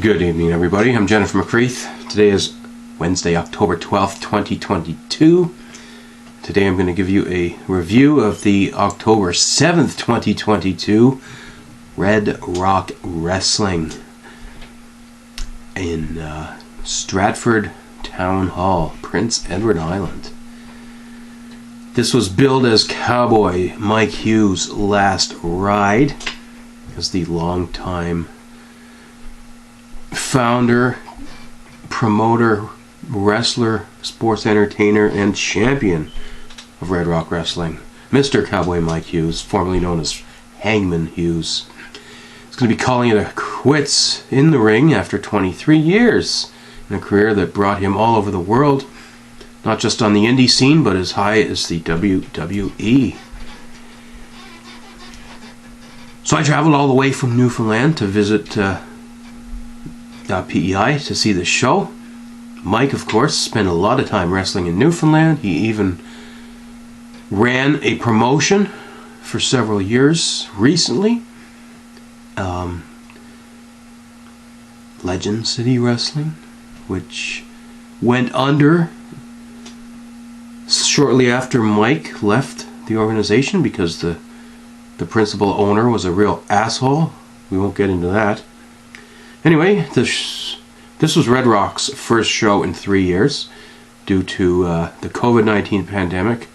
Good evening, everybody. I'm Jennifer McCreath. Today is Wednesday, October 12th, 2022. Today I'm going to give you a review of the October 7th, 2022 Red Rock Wrestling in Stratford Town Hall, Prince Edward Island. This was billed as Kowboy Mike Hughes' last ride as the longtime founder, promoter, wrestler, sports entertainer, and champion of Red Rock Wrestling, Mr. Kowboy Mike Hughes, formerly known as Hangman Hughes. He's going to be calling it a quits in the ring after 23 years in a career that brought him all over the world, not just on the indie scene, but as high as the WWE. So I traveled all the way from Newfoundland to visit PEI to see the show. Mike, of course, spent a lot of time wrestling in Newfoundland. He even ran a promotion for several years recently. Legend City Wrestling, which went under shortly after Mike left the organization because the principal owner was a real asshole. We won't get into that. Anyway, this was Red Rock's first show in 3 years due to the COVID-19 pandemic,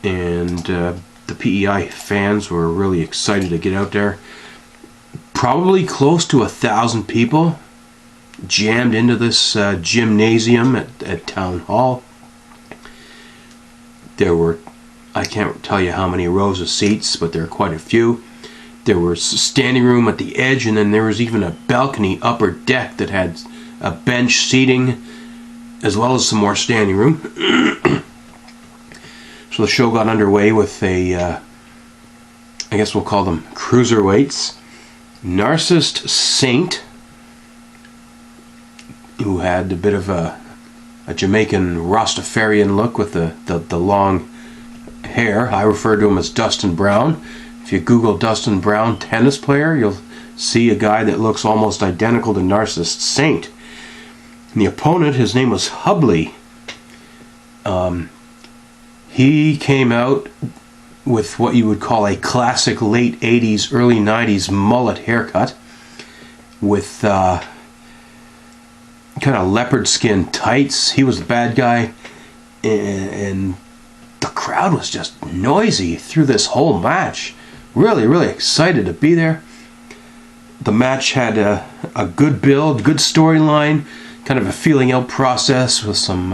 and the PEI fans were really excited to get out there. Probably close to 1,000 people jammed into this gymnasium at Town Hall. There were, I can't tell you how many rows of seats, but there were quite a few. There was standing room at the edge, and then there was even a balcony upper deck that had a bench seating as well as some more standing room. So the show got underway with I guess we'll call them cruiserweights. Narcissist Saint, who had a bit of a Jamaican Rastafarian look with the long hair. I refer to him as Dustin Brown. If you Google Dustin Brown tennis player, you'll see a guy that looks almost identical to Narcissist Saint. And the opponent, his name was Hubley. He came out with what you would call a classic late 80s, early 90s mullet haircut with kind of leopard skin tights. He was the bad guy, and the crowd was just noisy through this whole match. Really, really excited to be there. The match had a good build, good storyline, kind of a feeling out process with some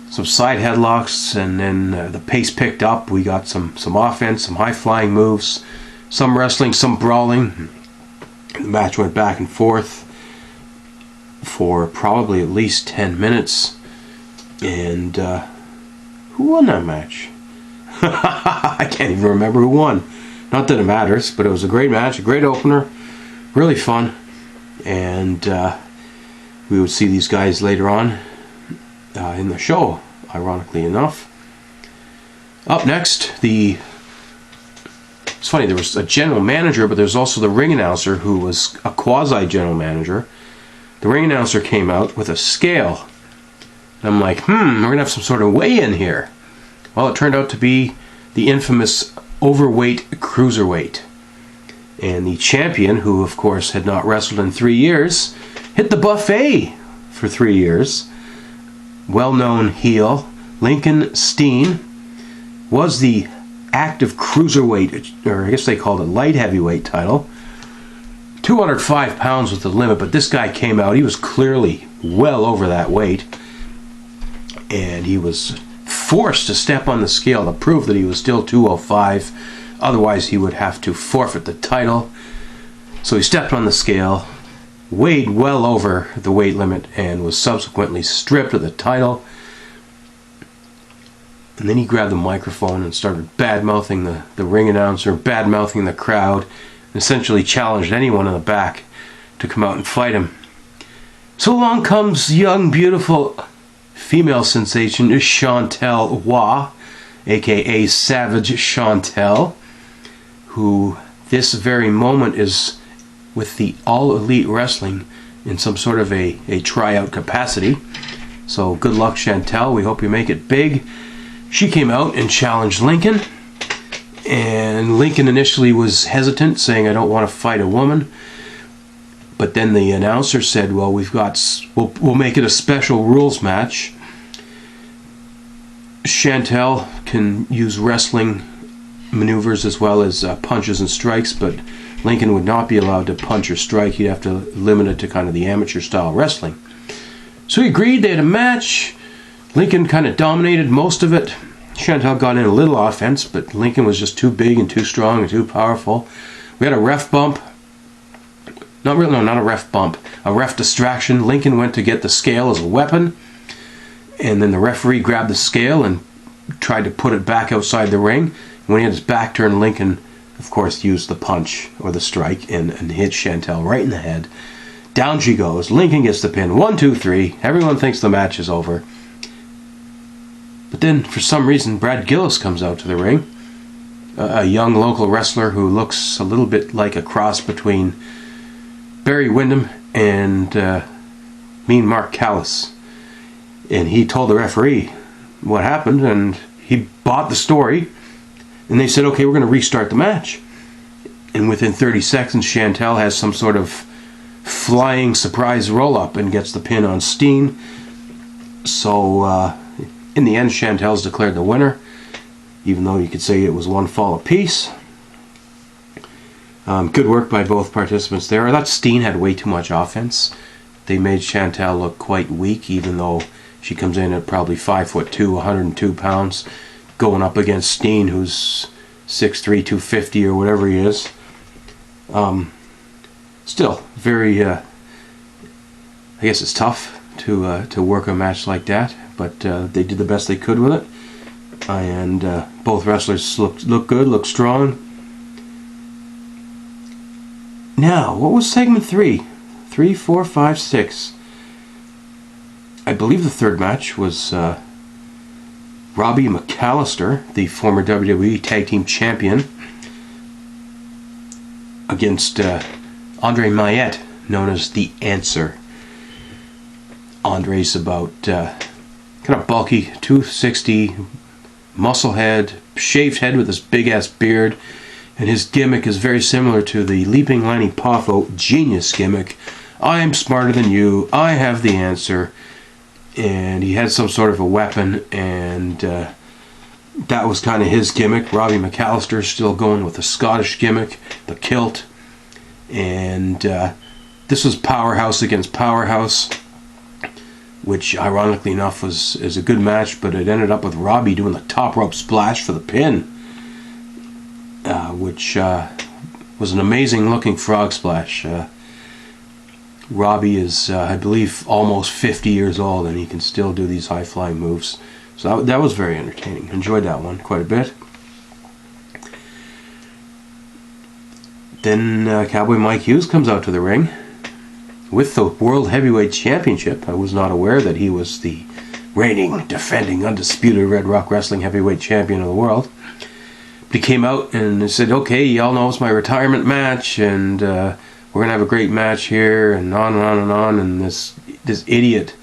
side headlocks, and then the pace picked up. We got some offense, some high-flying moves, some wrestling, some brawling. The match went back and forth for probably at least 10 minutes. And who won that match? I can't even remember who won. Not that it matters, but it was a great match, a great opener, really fun. And we would see these guys later on in the show, ironically enough. Up next, it's funny, there was a general manager, but there's also the ring announcer who was a quasi-general manager. The ring announcer came out with a scale. And I'm like, we're going to have some sort of weigh-in here. Well, it turned out to be the infamous overweight cruiserweight. And the champion, who of course had not wrestled in 3 years, hit the buffet for 3 years. Well-known heel, Lincoln Steen, was the active cruiserweight, or I guess they called it light heavyweight title. 205 pounds was the limit, but this guy came out, he was clearly well over that weight. And he was forced to step on the scale to prove that he was still 205. Otherwise, he would have to forfeit the title. So he stepped on the scale, weighed well over the weight limit, and was subsequently stripped of the title. And then he grabbed the microphone and started bad-mouthing the ring announcer, bad-mouthing the crowd, and essentially challenged anyone in the back to come out and fight him. So along comes young, beautiful female sensation Chantel Waugh, aka Savage Chantel, who this very moment is with the All Elite Wrestling in some sort of a tryout capacity. So good luck, Chantel. We hope you make it big. She came out and challenged Lincoln. And Lincoln initially was hesitant, saying, I don't want to fight a woman. But then the announcer said, well, we'll make it a special rules match. Chantel can use wrestling maneuvers as well as punches and strikes, but Lincoln would not be allowed to punch or strike. He'd have to limit it to kind of the amateur style wrestling. So he agreed. They had a match. Lincoln kind of dominated most of it. Chantel got in a little offense, but Lincoln was just too big and too strong and too powerful. We had a ref bump. Not a ref bump. A ref distraction. Lincoln went to get the scale as a weapon, and then the referee grabbed the scale and tried to put it back outside the ring. When he had his back turned, Lincoln, of course, used the punch or the strike and hit Chantel right in the head. Down she goes. Lincoln gets the pin. 1, 2, 3. Everyone thinks the match is over. But then, for some reason, Brad Gillis comes out to the ring. A young local wrestler who looks a little bit like a cross between Barry Windham and Mean Mark Callis. And he told the referee what happened, and he bought the story. And they said, okay, we're going to restart the match. And within 30 seconds, Chantel has some sort of flying surprise roll-up and gets the pin on Steen. So, in the end, Chantel's declared the winner, even though you could say it was one fall apiece. Good work by both participants there. I thought Steen had way too much offense. They made Chantel look quite weak, even though she comes in at probably 5'2", 102 pounds. Going up against Steen, who's 6'3", 250 or whatever he is. Still, very, I guess it's tough to work a match like that, but they did the best they could with it. And both wrestlers look good, look strong. Now, what was segment 3? 3, 4, 5, 6. I believe the third match was Robbie McAllister, the former WWE Tag Team Champion, against Andre Mayette, known as The Answer. Andre's about kind of bulky, 260, muscle head, shaved head with this big-ass beard, and his gimmick is very similar to the Leaping Lanny Poffo genius gimmick. I am smarter than you, I have the answer. And he had some sort of a weapon, and that was kind of his gimmick. Robbie McAllister still going with the Scottish gimmick, the kilt. And this was powerhouse against powerhouse, which ironically enough is a good match, but it ended up with Robbie doing the top rope splash for the pin, which was an amazing looking frog splash. Robbie is, I believe, almost 50 years old, and he can still do these high-flying moves. So that was very entertaining. Enjoyed that one quite a bit. Then Cowboy Mike Hughes comes out to the ring with the World Heavyweight Championship. I was not aware that he was the reigning, defending, undisputed Red Rock Wrestling Heavyweight Champion of the world. But he came out and said, okay, y'all know it's my retirement match, and we're going to have a great match here, and on and on and on. And this idiot,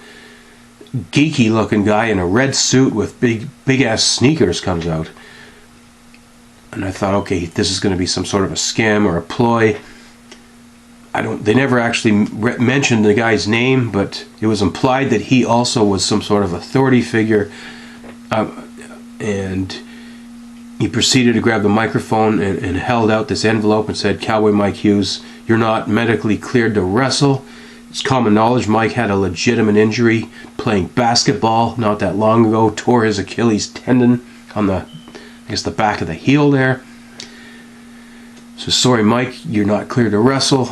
geeky looking guy in a red suit with big ass sneakers comes out. And I thought, okay, this is going to be some sort of a scam or a ploy. They never actually mentioned the guy's name, but it was implied that he also was some sort of authority figure. And he proceeded to grab the microphone and held out this envelope and said, Cowboy Mike Hughes, you're not medically cleared to wrestle. It's common knowledge Mike had a legitimate injury playing basketball not that long ago, tore his Achilles tendon on the back of the heel there. So sorry Mike, you're not cleared to wrestle.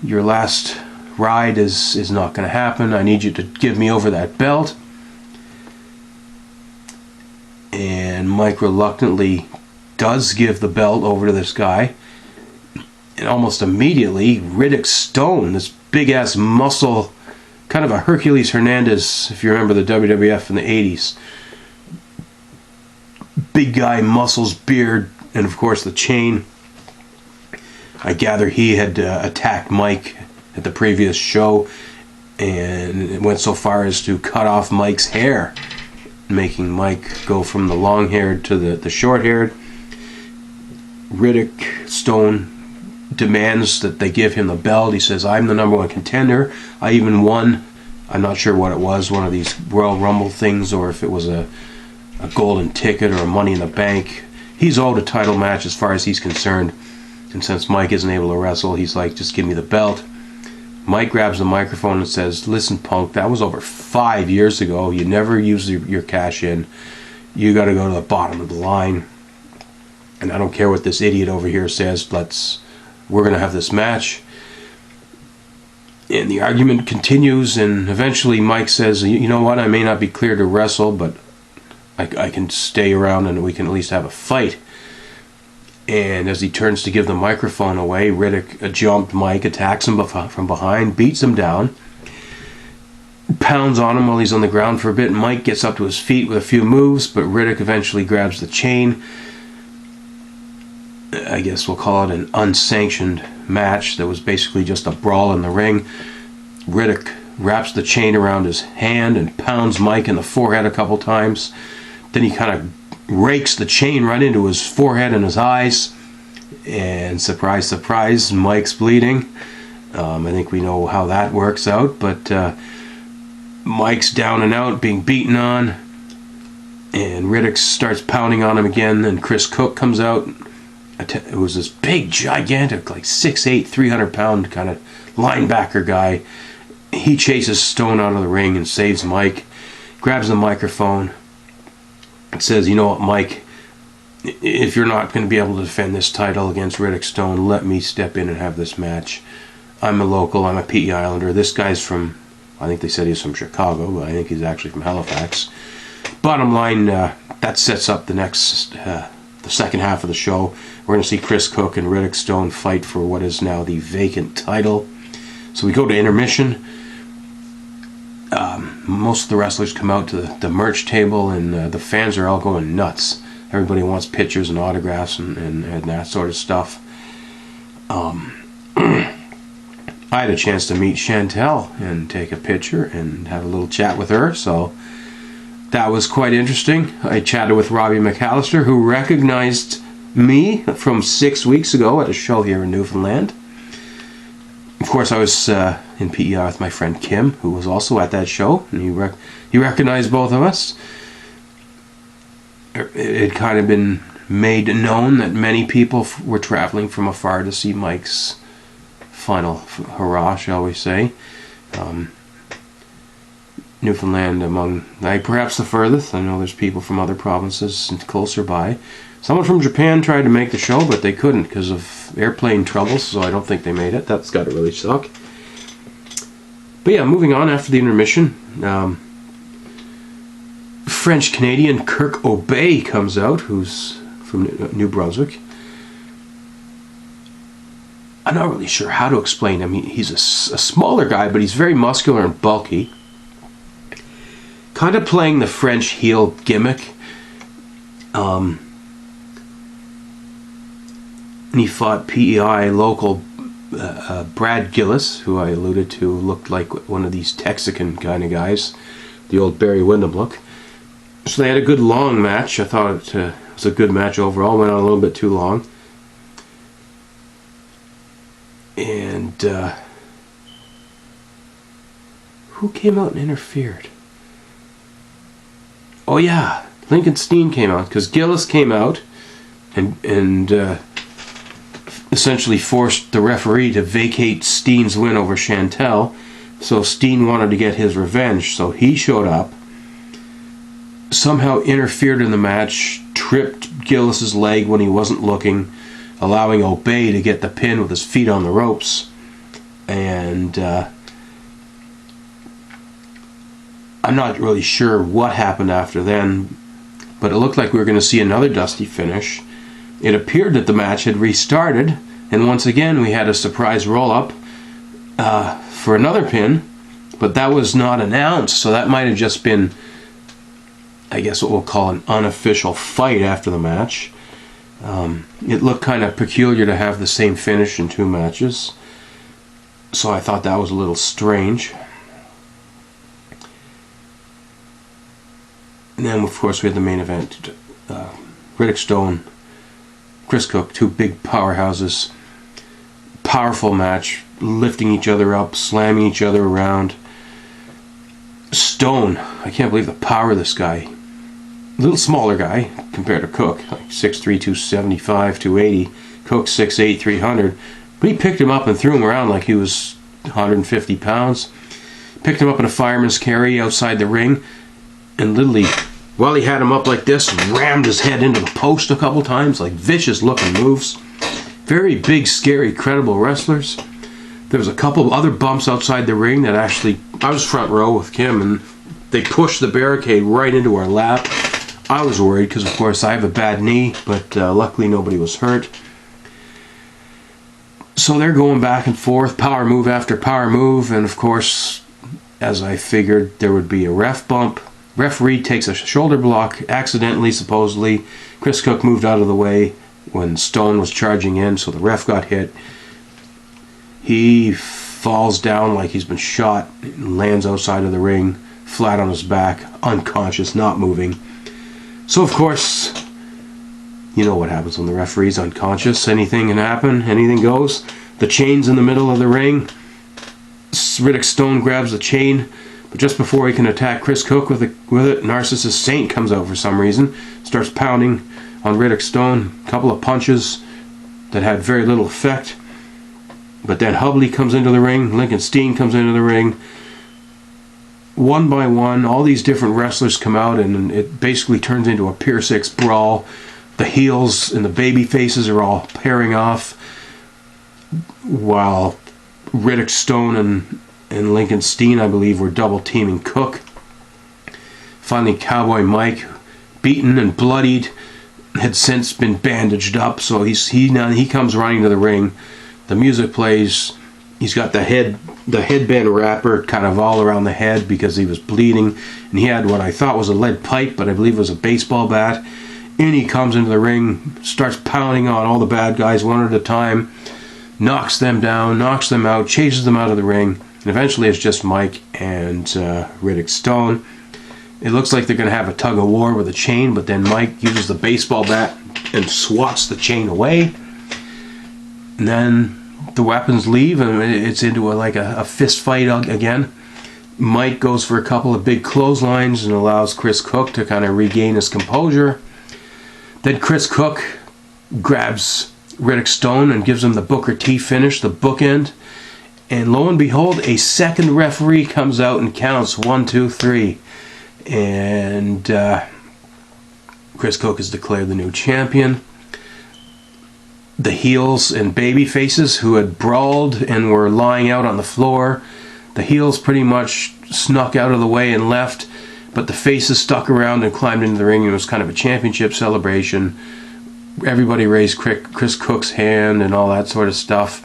Your last ride is not going to happen. I need you to give me over that belt. And Mike reluctantly does give the belt over to this guy. And almost immediately, Riddick Stone, this big-ass muscle, kind of a Hercules Hernandez, if you remember the WWF in the 80s. Big guy, muscles, beard, and of course the chain. I gather he had attacked Mike at the previous show, and it went so far as to cut off Mike's hair, making Mike go from the long-haired to the short-haired. Riddick Stone demands that they give him the belt. He says, I'm the #1 contender. I even won, I'm not sure what it was, one of these Royal Rumble things, or if it was a golden ticket or a Money in the Bank. He's owed a title match as far as he's concerned. And since Mike isn't able to wrestle, he's like, just give me the belt. Mike grabs the microphone and says, listen, punk, that was over 5 years ago. You never used your cash in. You got to go to the bottom of the line. And I don't care what this idiot over here says. We're going to have this match. And the argument continues, and eventually Mike says, you know what, I may not be clear to wrestle, but I can stay around and we can at least have a fight. And as he turns to give the microphone away, Riddick jumped Mike, attacks him from behind, beats him down, pounds on him while he's on the ground for a bit. Mike gets up to his feet with a few moves, but Riddick eventually grabs the chain. I guess we'll call it an unsanctioned match that was basically just a brawl in the ring. Riddick wraps the chain around his hand and pounds Mike in the forehead a couple times. Then he kind of rakes the chain right into his forehead and his eyes, and surprise, surprise, Mike's bleeding. I think we know how that works out, but Mike's down and out, being beaten on, and Riddick starts pounding on him again, and Chris Cook comes out. It was this big, gigantic, like 6'8", 300-pound kind of linebacker guy. He chases Stone out of the ring and saves Mike, grabs the microphone, says, you know what, Mike, if you're not going to be able to defend this title against Riddick Stone, let me step in and have this match. I'm a local, I'm a PEI Islander. This guy's from, I think they said he's from Chicago, but I think he's actually from Halifax. Bottom line, that sets up the second half of the show. We're going to see Chris Cook and Riddick Stone fight for what is now the vacant title. So we go to intermission. Most of the wrestlers come out to the merch table, and the fans are all going nuts. Everybody wants pictures and autographs and that sort of stuff. I had a chance to meet Chantel and take a picture and have a little chat with her, so that was quite interesting. I chatted with Robbie McAllister, who recognized me from 6 weeks ago at a show here in Newfoundland. Of course, I was in PEI with my friend Kim, who was also at that show, and he recognized both of us. It had kind of been made known that many people were traveling from afar to see Mike's final hurrah, shall we say. Newfoundland among, perhaps the furthest. I know there's people from other provinces and closer by. Someone from Japan tried to make the show, but they couldn't because of airplane troubles, so I don't think they made it. That's got to really suck. But yeah, moving on after the intermission, French-Canadian Kirk Obey comes out, who's from New Brunswick. I'm not really sure how to explain him. He's a smaller guy, but he's very muscular and bulky. Kind of playing the French heel gimmick. And he fought PEI local Brad Gillis, who I alluded to looked like one of these Texican kind of guys, the old Barry Windham look. So they had a good long match. I thought it was a good match overall. Went on a little bit too long. And who came out and interfered? Oh yeah, Lincoln Steen came out, because Gillis came out and essentially forced the referee to vacate Steen's win over Chantel. So Steen wanted to get his revenge, so he showed up, somehow interfered in the match, tripped Gillis's leg when he wasn't looking, allowing Obey to get the pin with his feet on the ropes. And I'm not really sure what happened after then, but it looked like we were going to see another dusty finish. It appeared that the match had restarted, and once again we had a surprise roll-up for another pin, but that was not announced, so that might have just been, I guess, what we'll call an unofficial fight after the match. It looked kind of peculiar to have the same finish in 2 matches, so I thought that was a little strange. And then, of course, we had the main event. Riddick Stone, Chris Cook, 2 big powerhouses. Powerful match, lifting each other up, slamming each other around. Stone, I can't believe the power of this guy. A little smaller guy compared to Cook, like 6'3", 275, 280. Cook 6'8", 300. But he picked him up and threw him around like he was 150 pounds. Picked him up in a fireman's carry outside the ring, and literally, while he had him up like this, rammed his head into the post a couple times, like vicious looking moves. Very big, scary, credible wrestlers. There was a couple of other bumps outside the ring that actually, I was front row with Kim, and they pushed the barricade right into our lap. I was worried because, of course, I have a bad knee, but luckily nobody was hurt. So they're going back and forth, power move after power move, and of course, as I figured, there would be a ref bump. Referee takes a shoulder block, accidentally, supposedly. Chris Cook moved out of the way when Stone was charging in, so the ref got hit. He falls down like he's been shot, lands outside of the ring, flat on his back, unconscious, not moving. So, of course, you know what happens when the referee's unconscious. Anything can happen, anything goes. The chain's in the middle of the ring. Riddick Stone grabs the chain, but just before he can attack Chris Cook with it, Narcissus Saint comes out for some reason, starts pounding on Riddick Stone. A couple of punches that had very little effect. But then Hubley comes into the ring, Lincoln Steen comes into the ring. One by one, all these different wrestlers come out, and it basically turns into a Pier 6 brawl. The heels and the baby faces are all pairing off, while Riddick Stone and Lincoln Steen, I believe, were double teaming Cook. Finally, Kowboy Mike, beaten and bloodied, had since been bandaged up, so he comes running to the ring. The music plays. He's got the headband wrapper kind of all around the head because he was bleeding, and he had what I thought was a lead pipe, but I believe it was a baseball bat. And he comes into the ring, starts pounding on all the bad guys one at a time, knocks them down, knocks them out, chases them out of the ring, and eventually it's just Mike and Riddick Stone. It looks like they're going to have a tug of war with a chain, but then Mike uses the baseball bat and swats the chain away. And then the weapons leave, and it's into a fist fight again. Mike goes for a couple of big clotheslines and allows Chris Cook to kind of regain his composure. Then Chris Cook grabs Riddick Stone and gives him the Booker T finish, the bookend. And lo and behold, a second referee comes out and counts 1, 2, 3. And Chris Cook is declared the new champion. The heels and baby faces who had brawled and were lying out on the floor, the heels pretty much snuck out of the way and left, but the faces stuck around and climbed into the ring. It was kind of a championship celebration. Everybody raised Chris Cook's hand and all that sort of stuff.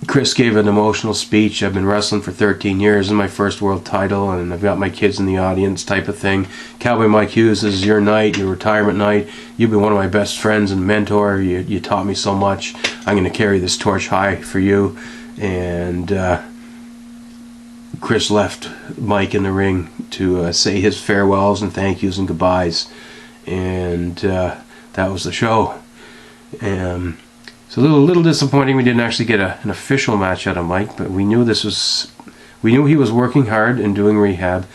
Chris gave an emotional speech. I've been wrestling for 13 years. This is my first world title, and I've got my kids in the audience type of thing. Cowboy Mike Hughes, this is your night, your retirement night. You've been one of my best friends and mentor. You taught me so much. I'm going to carry this torch high for you. And Chris left Mike in the ring to say his farewells and thank yous and goodbyes. And that was the show. So a little disappointing we didn't actually get an official match out of Mike, but we knew he was working hard and doing rehab.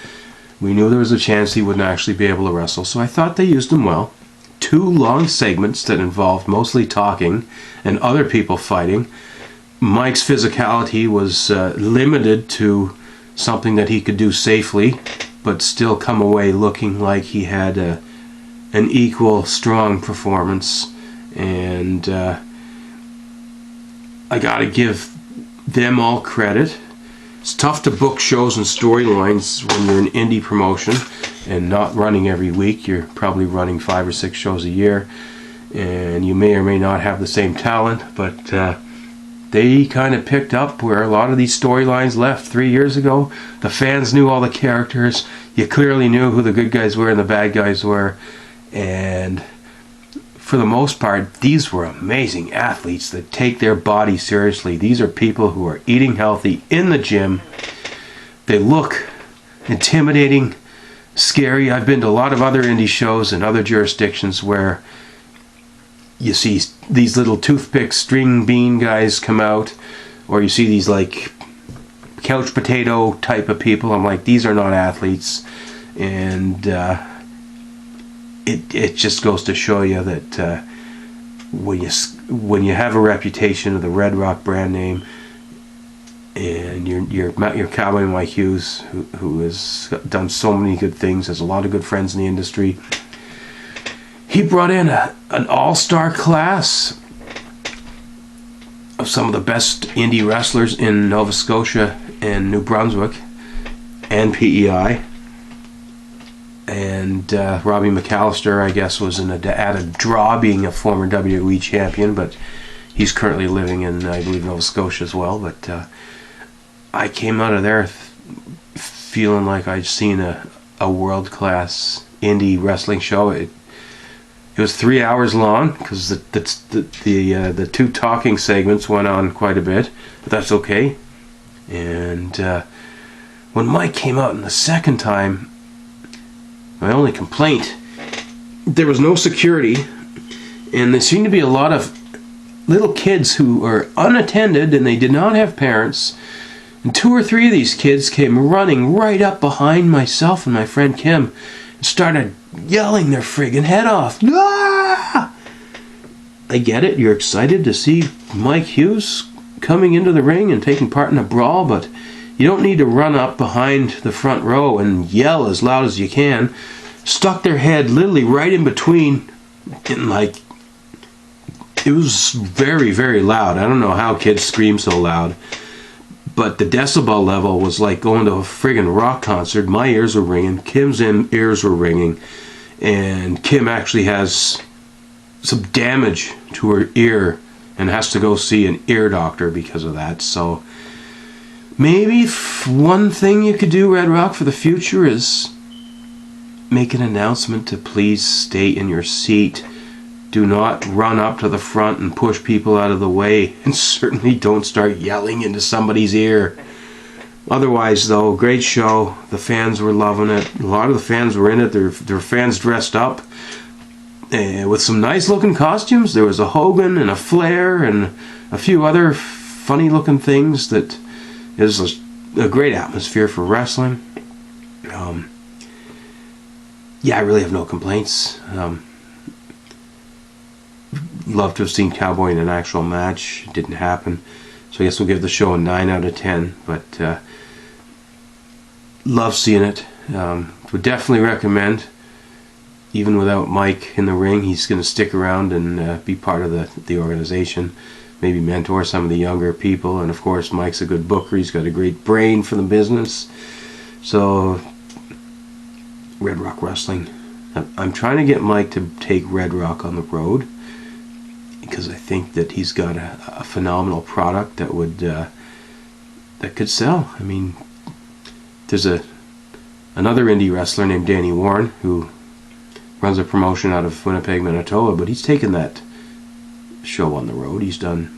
We knew there was a chance he wouldn't actually be able to wrestle, so I thought they used him well. 2 long segments that involved mostly talking and other people fighting. Mike's physicality was limited to something that he could do safely, but still come away looking like he had an equal, strong performance. And I gotta give them all credit. It's tough to book shows and storylines when you're an indie promotion and not running every week. You're probably running 5 or 6 shows a year, and you may or may not have the same talent, but they kind of picked up where a lot of these storylines left 3 years ago. The fans knew all the characters. You clearly knew who the good guys were and the bad guys were, and for the most part, these were amazing athletes that take their body seriously. These are people who are eating healthy in the gym. They look intimidating, scary. I've been to a lot of other indie shows in other jurisdictions where you see these little toothpick string bean guys come out, or you see these like couch potato type of people. I'm like, these are not athletes. And it just goes to show you that when you have a reputation of the Red Rock brand name, and your Kowboy Mike Hughes, who has done so many good things, has a lot of good friends in the industry. He brought in an all-star class of some of the best indie wrestlers in Nova Scotia and New Brunswick and PEI. And Robbie McAllister, I guess, was at a draw, being a former WWE champion, but he's currently living in, I believe, Nova Scotia as well. But I came out of there feeling like I'd seen a world-class indie wrestling show. It was 3 hours long because the two talking segments went on quite a bit, but that's okay. And when Mike came out in the second time, my only complaint, there was no security, and there seemed to be a lot of little kids who were unattended, and they did not have parents. And 2 or 3 of these kids came running right up behind myself and my friend Kim and started yelling their friggin' head off. Ah! I get it, you're excited to see Mike Hughes coming into the ring and taking part in a brawl, but you don't need to run up behind the front row and yell as loud as you can. Stuck their head literally right in between, and like, it was very, very loud. I don't know how kids scream so loud, but the decibel level was like going to a friggin' rock concert. My ears were ringing, Kim's ears were ringing, and Kim actually has some damage to her ear and has to go see an ear doctor because of that. So maybe one thing you could do, Red Rock, for the future is make an announcement to please stay in your seat. Do not run up to the front and push people out of the way, and certainly don't start yelling into somebody's ear. Otherwise, though, great show. The fans were loving it. A lot of the fans were in it. They're fans dressed up with some nice looking costumes. There was a Hogan and a Flair and a few other funny looking things. That is a great atmosphere for wrestling. Yeah, I really have no complaints. Love to have seen Kowboy in an actual match. It didn't happen, so I guess we'll give the show a 9 out of 10. But love seeing it. Would definitely recommend. Even without Mike in the ring, he's going to stick around and be part of the organization. Maybe mentor some of the younger people. And of course, Mike's a good booker. He's got a great brain for the business. So, Red Rock Wrestling. I'm trying to get Mike to take Red Rock on the road, because I think that he's got a phenomenal product that would that could sell. I mean, there's another indie wrestler named Danny Warren who runs a promotion out of Winnipeg, Manitoba, but he's taken that show on the road. He's done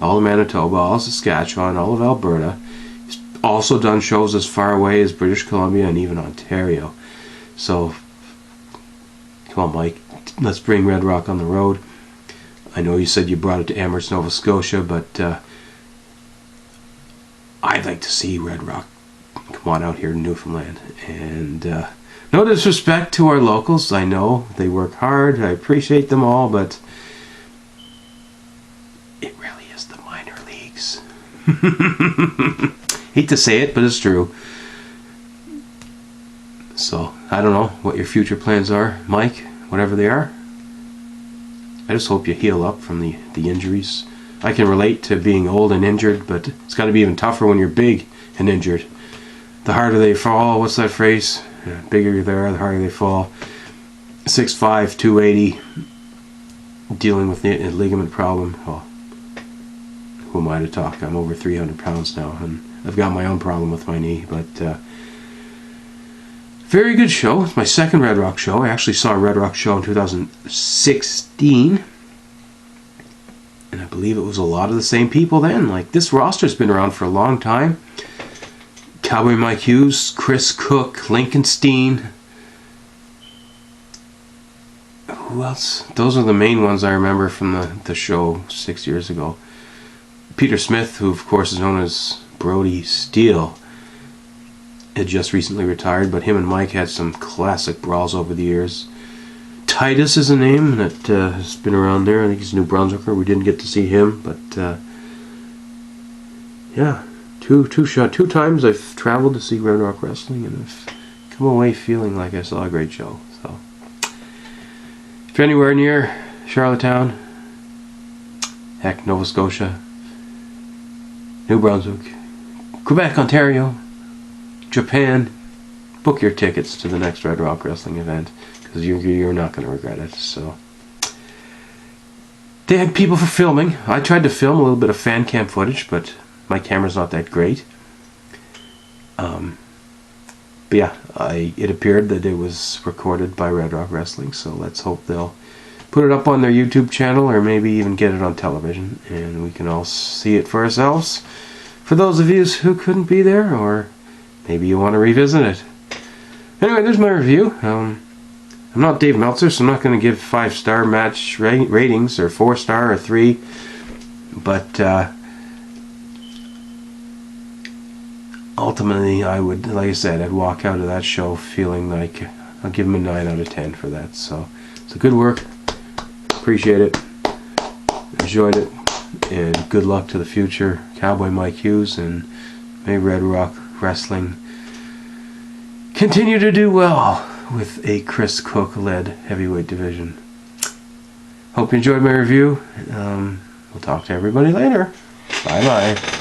all of Manitoba, all of Saskatchewan, all of Alberta. He's also done shows as far away as British Columbia and even Ontario. So, come on, Mike, let's bring Red Rock on the road. I know you said you brought it to Amherst, Nova Scotia, but I'd like to see Red Rock come on out here to Newfoundland. And no disrespect to our locals. I know they work hard. I appreciate them all, but it really is the minor leagues. Hate to say it, but it's true. So, I don't know what your future plans are, Mike, whatever they are. I just hope you heal up from the injuries. I can relate to being old and injured, but it's got to be even tougher when you're big and injured. The harder they fall, what's that phrase? The bigger they are, the harder they fall. 6'5", 280, dealing with a ligament problem. Well, who am I to talk? I'm over 300 pounds now, and I've got my own problem with my knee, but Very good show. It's my second Red Rock show. I actually saw a Red Rock show in 2016. And I believe it was a lot of the same people then. Like, this roster's been around for a long time. Kowboy Mike Hughes, Chris Cook, Lincoln Steen. Who else? Those are the main ones I remember from the show 6 years ago. Peter Smith, who of course is known as Brody Steele, had just recently retired, but him and Mike had some classic brawls over the years. Titus is a name that has been around there. I think he's a New Brunswicker. We didn't get to see him, but yeah, two times I've traveled to see Red Rock Wrestling, and I've come away feeling like I saw a great show. So, if you're anywhere near Charlottetown, heck, Nova Scotia, New Brunswick, Quebec, Ontario, Japan, book your tickets to the next Red Rock Wrestling event, because you're not going to regret it. So, they had people for filming. I tried to film a little bit of fan cam footage, but my camera's not that great. But yeah, it appeared that it was recorded by Red Rock Wrestling, so let's hope they'll put it up on their YouTube channel, or maybe even get it on television, and we can all see it for ourselves. For those of you who couldn't be there, or maybe you want to revisit it. Anyway, there's my review. I'm not Dave Meltzer, so I'm not going to give 5-star match ratings, or 4-star, or 3. But ultimately, I would, like I said, I'd walk out of that show feeling like I'll give him a 9 out of 10 for that. So, it's a good work. Appreciate it. Enjoyed it. And good luck to the future Kowboy Mike Hughes, and may Red Rock Wrestling continue to do well with a Chris Cook-led heavyweight division. Hope you enjoyed my review. We'll talk to everybody later. Bye-bye.